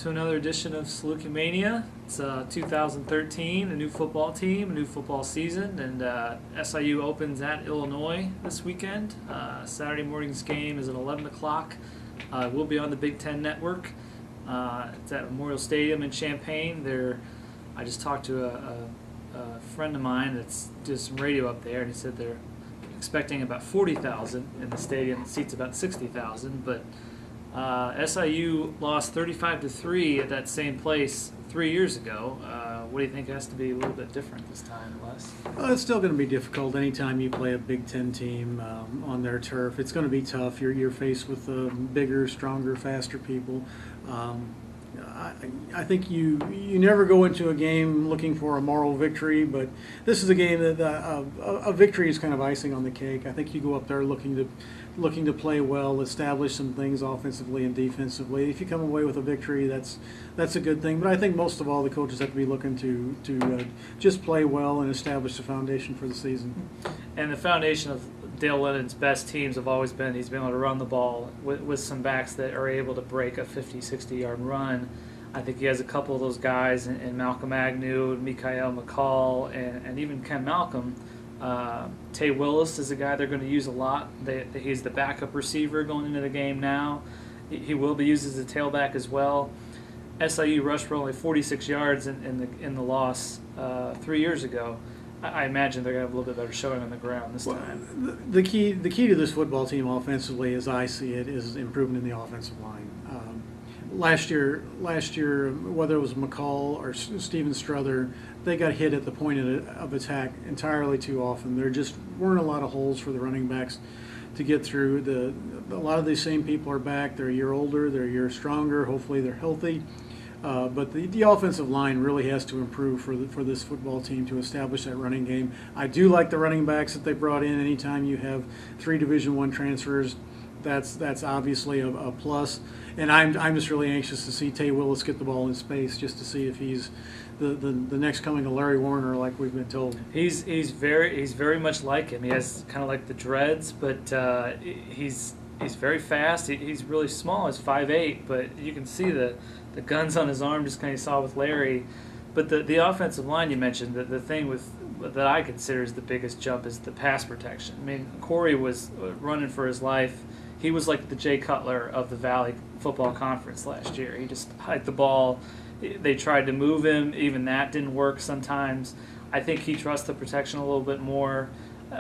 to another edition of Salukimania. It's 2013, a new football team, a new football season, and SIU opens at Illinois this weekend. Saturday morning's game is at 11 o'clock. We'll be on the Big Ten Network. It's at Memorial Stadium in Champaign. I just talked to a friend of mine that's doing some radio up there, and he said they're expecting about 40,000 in the stadium. It seats about 60,000, but SIU lost 35-3 at that same place 3 years ago. What do you think has to be a little bit different this time, Les? Well, it's still going to be difficult anytime you play a Big Ten team on their turf. It's going to be tough. You're faced with bigger, stronger, faster people. I think you never go into a game looking for a moral victory, but this is a game that a victory is kind of icing on the cake. I think you go up there looking to play well, establish some things offensively and defensively. If you come away with a victory, that's a good thing. But I think most of all, the coaches have to be looking to just play well and establish the foundation for the season. And the foundation of Dale Lennon's best teams have always been he's been able to run the ball with some backs that are able to break a 50, 60-yard run. I think he has a couple of those guys in Malcolm Agnew, Mikael McCall, and even Ken Malcolm. Tay Willis is a guy they're going to use a lot. He's the backup receiver going into the game now. He will be used as a tailback as well. SIU rushed for only 46 yards in the loss 3 years ago. I imagine they're going to have a little bit better showing on the ground this time. Well, the key to this football team offensively, as I see it, is improvement in the offensive line. Last year, whether it was McCall or Steven Struther, they got hit at the point of attack entirely too often. There just weren't a lot of holes for the running backs to get through. A lot of these same people are back. They're a year older. They're a year stronger. Hopefully they're healthy. But the offensive line really has to improve for this football team to establish that running game. I do like the running backs that they brought in. Anytime you have 3 Division I transfers, that's obviously a plus. And I'm just really anxious to see Tay Willis get the ball in space, just to see if he's the next coming of Larry Warner, like we've been told. He's very much like him. He has kind of like the dreads, but he's very fast. He's really small. He's 5'8", but you can see the guns on his arm, just kind of saw with Larry. But the offensive line you mentioned, the thing that I consider is the biggest jump is the pass protection. I mean, Corey was running for his life. He was like the Jay Cutler of the Valley Football Conference last year. He just hiked the ball. They tried to move him. Even that didn't work sometimes. I think he trusts the protection a little bit more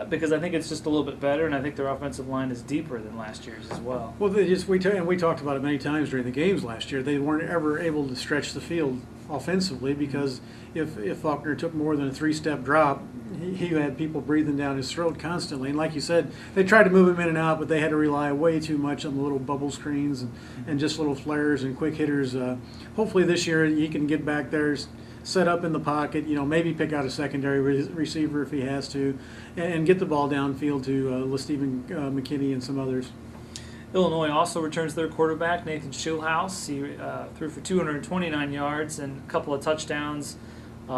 because I think it's just a little bit better, and I think their offensive line is deeper than last year's as well. Well, we talked about it many times during the games last year. They weren't ever able to stretch the field offensively because if Faulkner took more than a 3-step drop, he had people breathing down his throat constantly. And like you said, they tried to move him in and out, but they had to rely way too much on the little bubble screens and just little flares and quick hitters. Hopefully this year he can get back there, set up in the pocket, maybe pick out a secondary receiver if he has to, and get the ball downfield to Stephen McKinney and some others. Illinois also returns their quarterback, Nathan Schulhaus. He threw for 229 yards and a couple of touchdowns.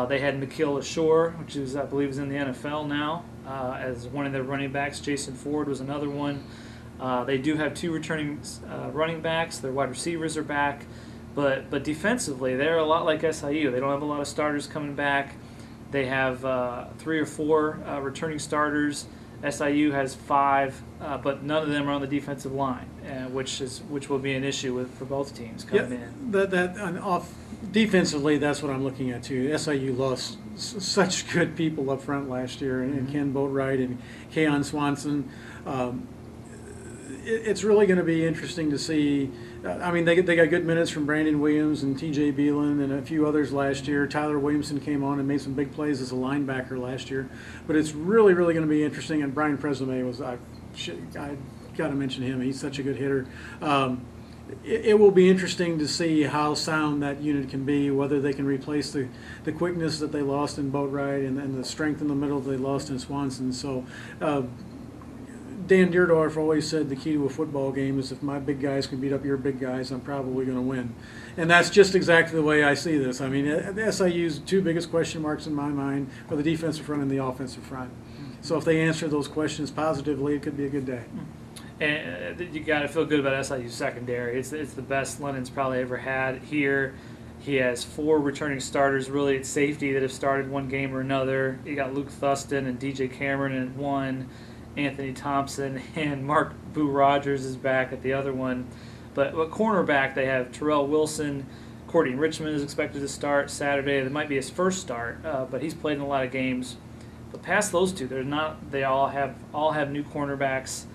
They had Mikhail Ashore, which I believe is in the NFL now, as one of their running backs. Jason Ford was another one. They do have 2 returning running backs. Their wide receivers are back. But defensively, they're a lot like SIU. They don't have a lot of starters coming back. They have 3 or 4 returning starters. SIU has 5, but none of them are on the defensive line, which will be an issue for both teams coming in. Defensively, that's what I'm looking at too. SIU lost such good people up front last year, and Ken Boatwright and Keon Swanson. It's really going to be interesting to see. I mean, they got good minutes from Brandon Williams and T.J. Beelan and a few others last year. Tyler Williamson came on and made some big plays as a linebacker last year. But it's really, really going to be interesting. And Brian Presame I got to mention him. He's such a good hitter. It will be interesting to see how sound that unit can be, whether they can replace the quickness that they lost in Boatwright and the strength in the middle that they lost in Swanson. So Dan Deerdorf always said the key to a football game is if my big guys can beat up your big guys, I'm probably going to win. And that's just exactly the way I see this. I mean, the SIU's 2 biggest question marks in my mind are the defensive front and the offensive front. So if they answer those questions positively, it could be a good day. And you got to feel good about SIU's secondary. It's the best London's probably ever had here. He has 4 returning starters really at safety that have started one game or another. You got Luke Thuston and DJ Cameron in one, Anthony Thompson, and Mark Boo Rogers is back at the other one. But cornerback, they have Terrell Wilson. Courtney Richmond is expected to start Saturday. That might be his first start, but he's played in a lot of games. But past those two, they're not. They all have new cornerbacks.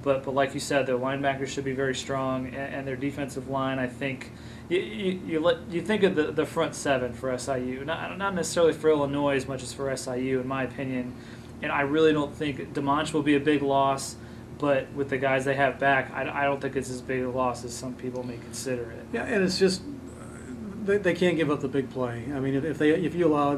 But like you said, their linebackers should be very strong, and their defensive line, I think. You think of the front 7 for SIU, not necessarily for Illinois as much as for SIU, in my opinion. And I really don't think DeMonch will be a big loss, but with the guys they have back, I don't think it's as big a loss as some people may consider it. Yeah, and it's just they can't give up the big play. I mean, if you allow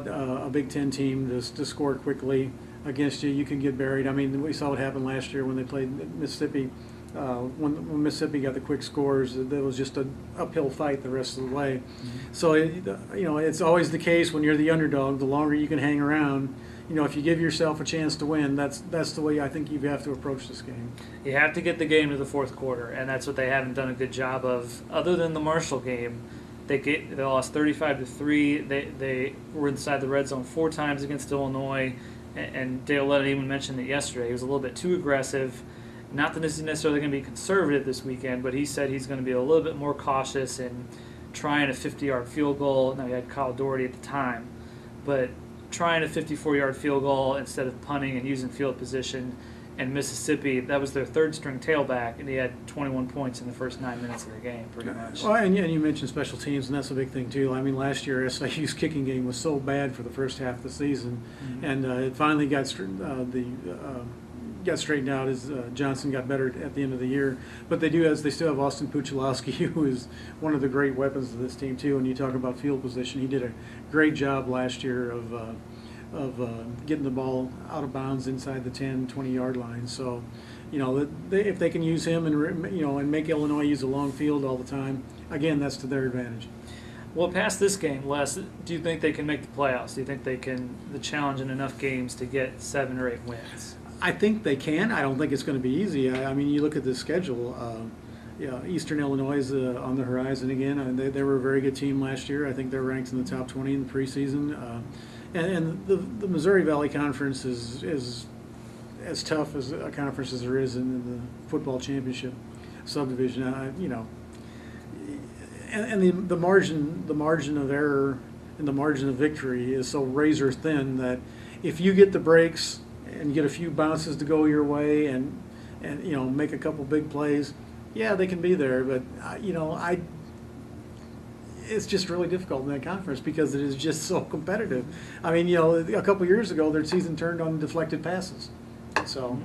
a Big Ten team to score quickly against you, you can get buried. I mean, we saw what happened last year when they played Mississippi. When Mississippi got the quick scores, it was just an uphill fight the rest of the way. Mm-hmm. So, it's always the case when you're the underdog, the longer you can hang around, if you give yourself a chance to win, that's the way I think you have to approach this game. You have to get the game to the fourth quarter, and that's what they haven't done a good job of. Other than the Marshall game, they lost 35-3. They were inside the red zone 4 times against Illinois, and Dale Lennon even mentioned it yesterday. He was a little bit too aggressive. Not that this is necessarily going to be conservative this weekend, but he said he's going to be a little bit more cautious in trying a 50-yard field goal. Now, he had Kyle Doherty at the time, but trying a 54-yard field goal instead of punting and using field position. And Mississippi, that was their third-string tailback, and he had 21 points in the first 9 minutes of the game, pretty much. Well, and you mentioned special teams, and that's a big thing, too. I mean, last year, SIU's kicking game was so bad for the first half of the season, mm-hmm. and it finally got straightened out as Johnson got better at the end of the year. But they still have Austin Puchalowski, who is one of the great weapons of this team, too. When you talk about field position, he did a great job last year of getting the ball out of bounds inside the 10, 20-yard line. So, if they can use him and make Illinois use a long field all the time, again, that's to their advantage. Well, past this game, Les, do you think they can make the playoffs? Do you think they can challenge in enough games to get 7 or 8 wins? I think they can. I don't think it's going to be easy. I mean, you look at the schedule. Eastern Illinois is on the horizon again. They were a very good team last year. I think they're ranked in the top 20 in the preseason. And the Missouri Valley Conference is as tough as a conference as there is in the football championship subdivision. And the margin of error and the margin of victory is so razor thin that if you get the breaks and get a few bounces to go your way and make a couple big plays, yeah, they can be there. But it's just really difficult in that conference because it is just so competitive. I mean, a couple years ago, their season turned on deflected passes. So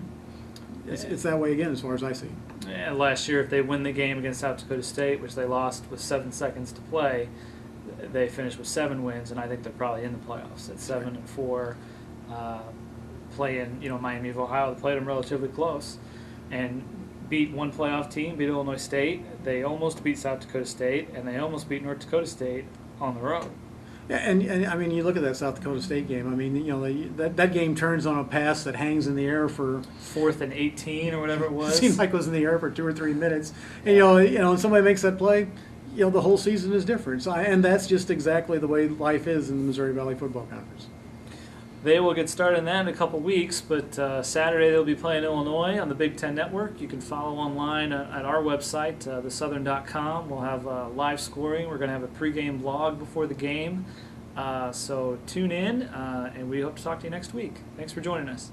it's that way again as far as I see. Yeah, last year, if they win the game against South Dakota State, which they lost with 7 seconds to play, they finished with 7 wins, and I think they're probably in the playoffs at 7-4. Playing, Miami of Ohio, they played them relatively close, and beat one playoff team, beat Illinois State. They almost beat South Dakota State, and they almost beat North Dakota State on the road. Yeah, and I mean, you look at that South Dakota State game. I mean, that game turns on a pass that hangs in the air for 4th and 18 or whatever it was. It seemed like it was in the air for 2 or 3 minutes. And when somebody makes that play, the whole season is different. So, and that's just exactly the way life is in the Missouri Valley Football Conference. They will get started in that in a couple weeks, but Saturday they'll be playing Illinois on the Big Ten Network. You can follow online at our website, thesouthern.com. We'll have live scoring. We're going to have a pregame blog before the game. So tune in, and we hope to talk to you next week. Thanks for joining us.